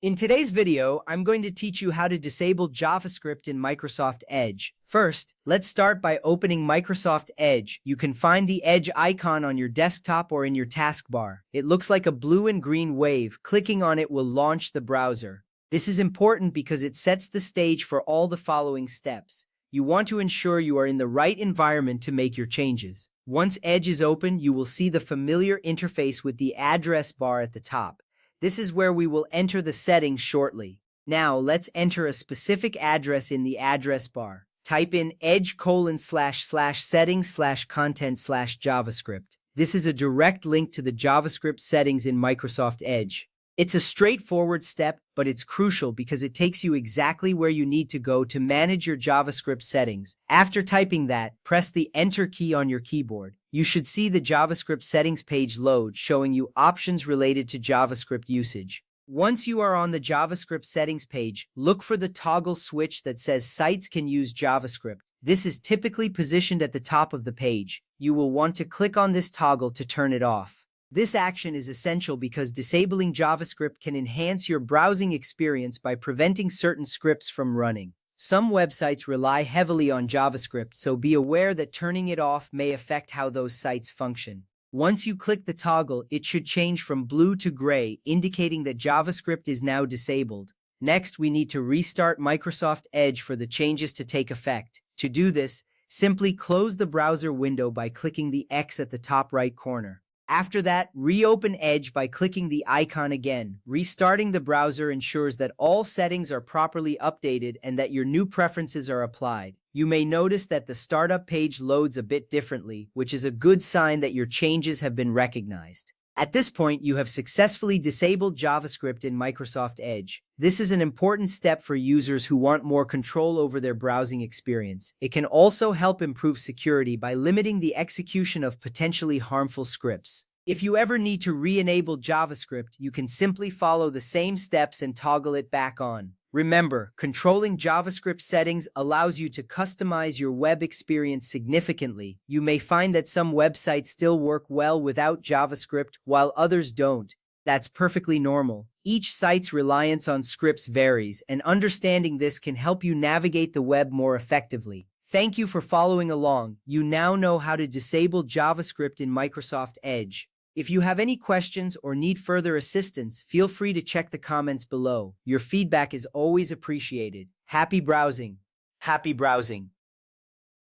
In today's video, I'm going to teach you how to disable JavaScript in Microsoft Edge. First, let's start by opening Microsoft Edge. You can find the Edge icon on your desktop or in your taskbar. It looks like a blue and green wave. Clicking on it will launch the browser. This is important because it sets the stage for all the following steps. You want to ensure you are in the right environment to make your changes. Once Edge is open, you will see the familiar interface with the address bar at the top. This is where we will enter the settings shortly. Now, let's enter a specific address in the address bar. Type in edge://settings/content/JavaScript. This is a direct link to the JavaScript settings in Microsoft Edge. It's a straightforward step, but it's crucial because it takes you exactly where you need to go to manage your JavaScript settings. After typing that, press the Enter key on your keyboard. You should see the JavaScript settings page load, showing you options related to JavaScript usage. Once you are on the JavaScript settings page, look for the toggle switch that says Sites can use JavaScript. This is typically positioned at the top of the page. You will want to click on this toggle to turn it off. This action is essential because disabling JavaScript can enhance your browsing experience by preventing certain scripts from running. Some websites rely heavily on JavaScript, so be aware that turning it off may affect how those sites function. Once you click the toggle, it should change from blue to gray, indicating that JavaScript is now disabled. Next, we need to restart Microsoft Edge for the changes to take effect. To do this, simply close the browser window by clicking the X at the top right corner. After that, reopen Edge by clicking the icon again. Restarting the browser ensures that all settings are properly updated and that your new preferences are applied. You may notice that the startup page loads a bit differently, which is a good sign that your changes have been recognized. At this point, you have successfully disabled JavaScript in Microsoft Edge. This is an important step for users who want more control over their browsing experience. It can also help improve security by limiting the execution of potentially harmful scripts. If you ever need to re-enable JavaScript, you can simply follow the same steps and toggle it back on. Remember, controlling JavaScript settings allows you to customize your web experience significantly. You may find that some websites still work well without JavaScript, while others don't. That's perfectly normal. Each site's reliance on scripts varies, and understanding this can help you navigate the web more effectively. Thank you for following along. You now know how to disable JavaScript in Microsoft Edge. If you have any questions or need further assistance, feel free to check the comments below. Your feedback is always appreciated. Happy browsing! Happy browsing!